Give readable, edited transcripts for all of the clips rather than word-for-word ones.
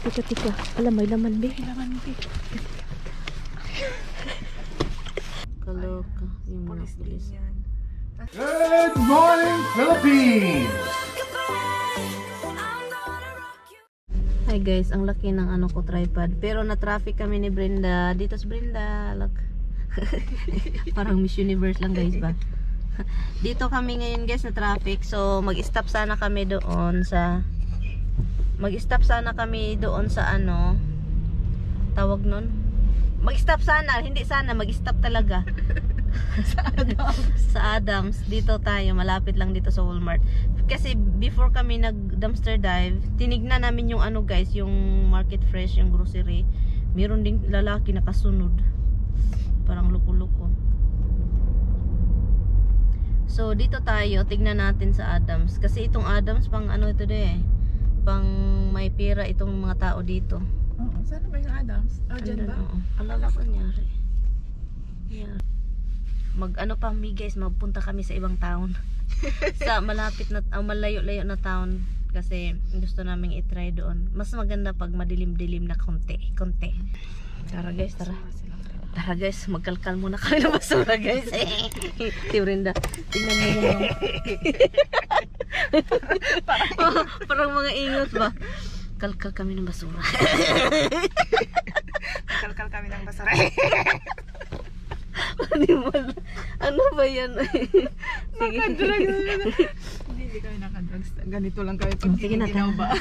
Tika. Alam, may laman, be. Kaloka. Yung mga pulis. Good morning, Philippines! Hi guys, ang laki ng ano ko tripod. Pero na-traffic kami ni Brenda. Dito si Brenda. Look. Parang Miss Universe lang guys ba? Dito kami ngayon guys na traffic. So mag-stop sana kami doon sa ano tawag nun. Mag-stop sana, hindi sana, mag-stop talaga. Sa Adams. Dito tayo, malapit lang dito sa Walmart. Kasi before kami nag-dumpster dive, tinignan namin yung ano guys, yung Market Fresh, yung grocery. Meron ding lalaki nakasunod. Parang luko-luko. So dito tayo, tignan natin sa Adams. Kasi itong Adams, pang ano ito eh. Pang may pera itong mga tao dito. Oo, saan ba yung Adams? Oh, dyan ba? Alam ko nangyari. Yeah. Mag-ano pa mi guys, magpunta kami sa ibang town. Sa malapit na, malayo-layo na town. Kasi gusto namin i-try doon. Mas maganda pag madilim-dilim na konti. Tara guys, tara. Tara guys, magkalkal muna kami ng basura guys. Si Brenda, tingnan mo yung parang mga ingot ba? Kalkal kami ng basura. Kalkal kami ng basura. Ano ba yan? Sige. Hindi kami nakadrugs. Ganito lang kami pag Sige na, ginaw ba?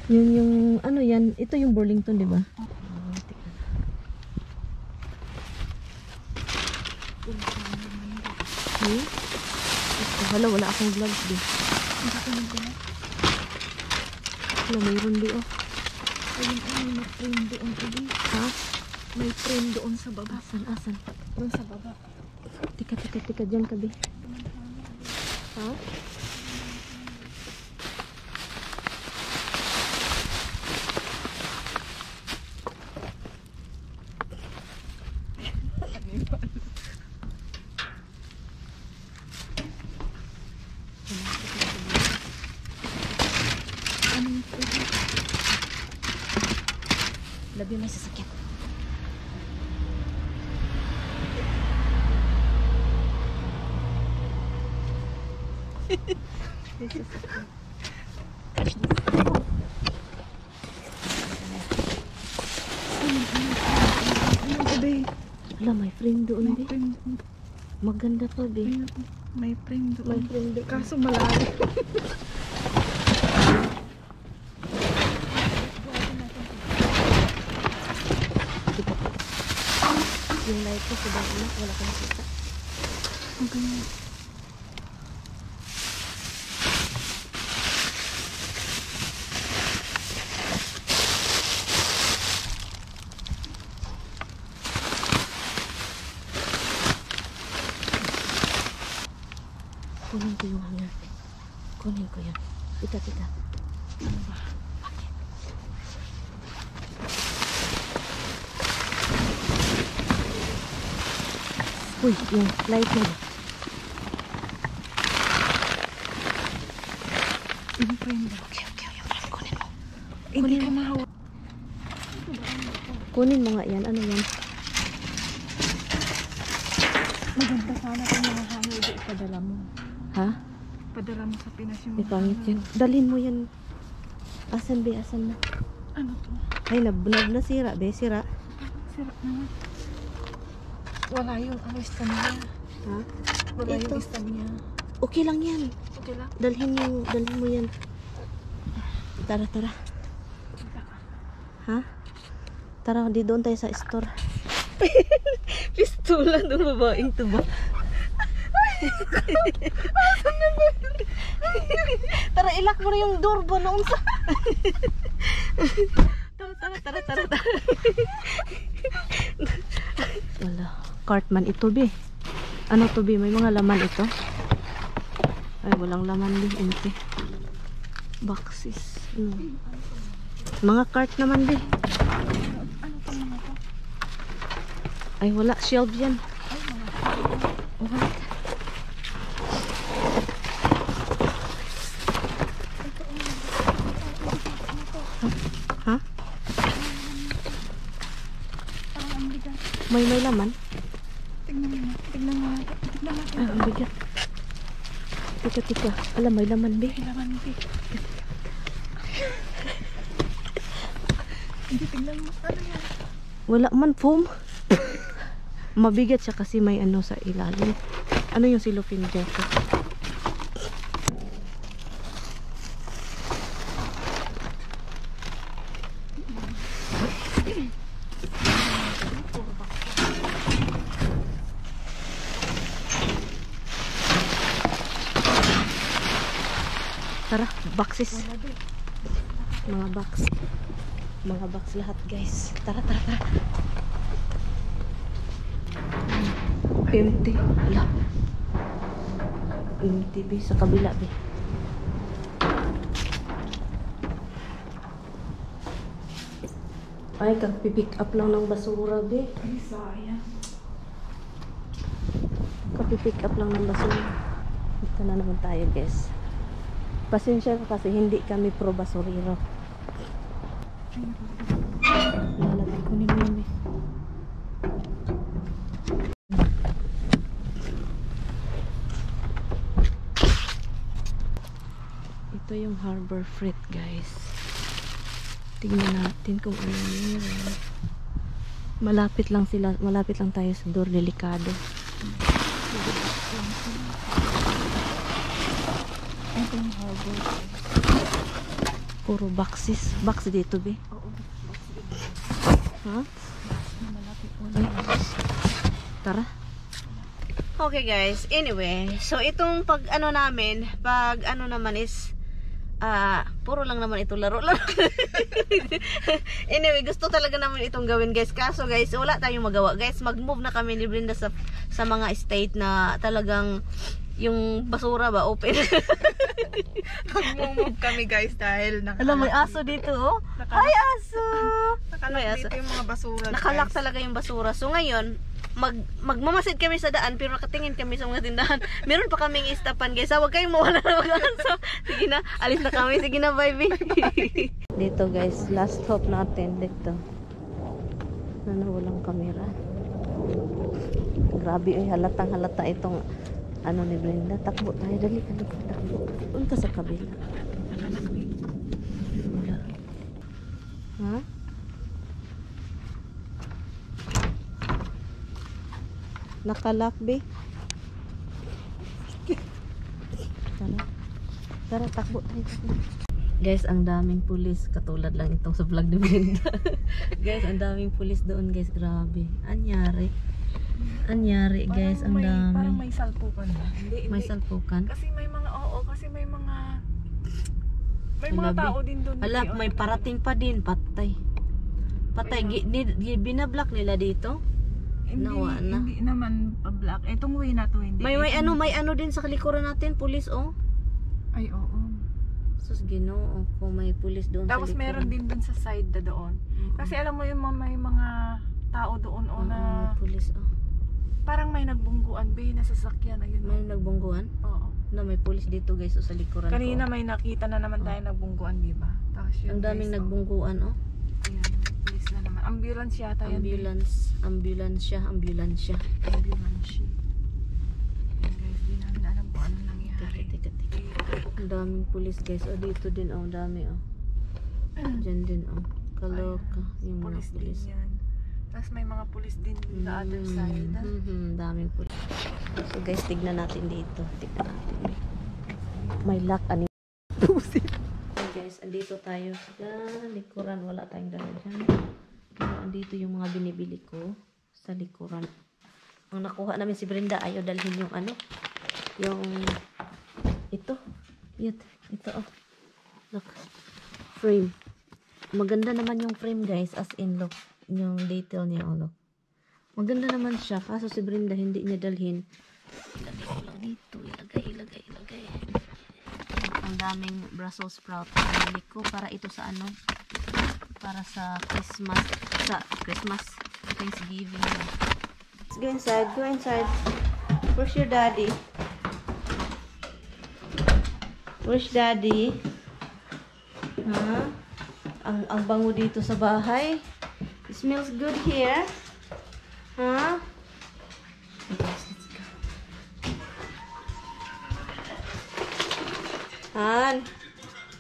yung ano yan, ito yung Burlington, di ba? Wala akong vlogs din. Wala, mayroon di oh. Ayun, may frame doon. Ha? May frame doon sa baba. Asan? Doon sa baba. Tika, dyan ka, be. Ha? Labi may sasakyan. Wala, may frame doon, be. Maganda pa, be. May frame doon. May frame doon. Kaso malalim. Yung light ko sa bangla, wala kang kita. Okay. Kunin ko yung hanger. Kunin ko yan. Tika. Ano ba? Bakit? Uy, yung light mo. Yung frame doon. Okay. Yung frame, kunin mo. Hindi ko mahawak. Kunin mo nga yan. Ano yan? Maganda sana kung mga hanger doon ipadala mo. Ha? Padala mo sa Pinas yung May pangit yan. Dalhin mo yan. Asan, be? Asan na? Ano to? Ay, nasira, be. Sira. Sira naman. Wala yung stand niya. Ha? Wala Ito. yung stand niya. Okay lang yan. Okay lang. Dalhin mo yan. Tara. Ha? Tara, di doon tayo sa store. Pistola ng babaeng to ba? Tara, ilak mo na yung door ba noon sa... Tara. Wala. Cartman ito, be. Ano to, be? May mga laman ito. Ay, walang laman din. Empty. Boxes. Mga cart naman, be. Ano to mga to? Ay, wala. Shelf yan. What? Ha? May laman. Tignan mo natin. Ay, ang bigat. Tika. Alam, may laman, be. May laman, be. Hindi, tignan mo. Ano yan? Wala man, foam. Mabigat siya kasi may ano sa ilalim. Ano yung silupin dyan? Tara, boxes. Mga box lahat, guys. Tara. Empty. Ala. Empty, be. Sa kabila, be. Ay, kag-pick up lang ng basura, be. Ay, sayang. Kag-pick up lang ng basura. Dito na naman tayo, guys. Pasensya ka kasi hindi kami pro basurero. Lalagay ko nila yun, be. Ito yung Harbor Freight, guys. Tingnan natin kung ano meron. Malapit lang tayo sa door. Delikado. Ito yung harbor. Puro boxes. Box dito, be. Oo. Ha? Malapit po. Ay. Tara. Okay, guys. Anyway, so itong pag ano naman is puro lang naman ito laro. Anyway, gusto talaga naman itong gawin, guys. Kaso, guys, wala tayong magawa. Guys, mag-move na kami ni Brenda sa mga state na talagang yung basura ba open. Mag-move kami, guys, dahil Alam, may aso dito, oh. Hi, aso! May aso. Dito yung mga basura, Nakalak guys. talaga yung basura. So ngayon, magmamasid kami sa daan pero nakatingin kami sa mga tindahan. Meron pa kaming istapan, guys. Huwag kayong mawala na mag-aso. Sige na, alis na kami. Sige na, bye. Dito, guys, last hope natin dito. Walang kamera. Grabe, halatang halata itong ano ni Brenda. Takbo tayo, dali. Takbo. Punta sa kabila. Wala. Ha? Nakalak, be. Tara, takbo tayo. Guys, ang daming pulis. Katulad lang itong sa vlog ni Brenda. Guys, ang daming pulis doon, guys. Grabe. Anyari, guys. Ang dami. Parang may salpukan na. Hindi. May salpukan. Kasi may mga, may mga Alabi. tao din doon. Ala, may parating pa din. Patay. Binablock nila dito. Nawa na. Hindi naman pa-black. Itong way na to, hindi. May ano din sa kalikuran natin, pulis, oh. Ay, oo. Sus, Ginoo, kung may pulis doon Tapos sa likuran. meron din doon sa side na doon. Kasi alam mo yung may mga tao doon na may pulis, oh. parang may nagbungguan ba na sasakyan. Ayun. May nagbungguan? Oo. Na may pulis dito, guys, o sa likuran Kanina ko. may nakita na naman tayo nagbungguan, di ba? Tapos yun, Ang daming guys, nagbungguan, oh. Ayan, pulis na naman. Ambulance yata yan. Ambulansya. Ambulance. Ayan, guys, di namin alam kung ano nangyari. Teka. Ang daming pulis, guys. O, dito din, oh. Ang dami, oh. Diyan din, oh. Kaloka. Yung mga Pulis din pulis. yan. Tapos may mga pulis din sa other side. Daming pulis. So, guys, tignan natin dito. May lock, ani. Pusit. Okay, guys, andito tayo sa likuran. Wala tayong dala dyan. Pero andito yung mga binibili ko sa likuran. Ang nakuha namin si Brenda, ayaw dalhin yung ano, yung ito. Ito, oh. Look. Frame. Maganda naman yung frame, guys. As in, look. Yung detail niya, oh, look. Maganda naman siya. Kaso si Brenda, hindi niya dalhin. Ilagay ko lang dito. Ilagay. Ang daming Brussels sprout. Pinili ko para ito sa ano, para sa Christmas. Thanksgiving. Let's go inside. Where's your daddy? Huh? Ang bango dito sa bahay. It smells good here. Huh? Han.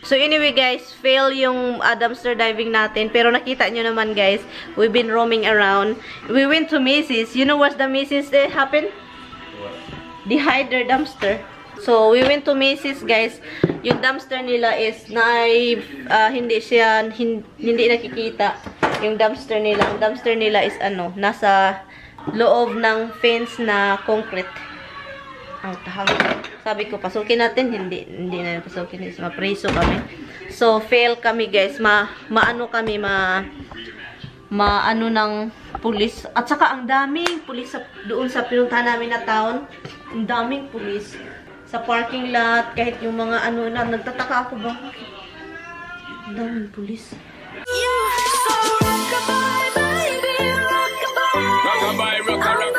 So anyway guys, fail yung dumpster diving natin. Pero nakita nyo naman guys, we've been roaming around. We went to Macy's. You know what's the Macy's that happened? They hide their dumpster. So we went to Macy's guys. Yung dumpster nila is hindi nakikita. Yung dumpster nila. Ang dumpster nila is nasa loob ng fence na concrete. Ang tahang. Sabi ko, pasukin natin. Hindi na pasukin. Mapreso kami. So, fail kami guys. Maano ng pulis. At saka, ang daming pulis doon sa pinuntahan namin na town. Ang daming pulis. Sa parking lot. Kahit yung mga nagtataka ako ba? Ang daming pulis. Rockabye, rockabye.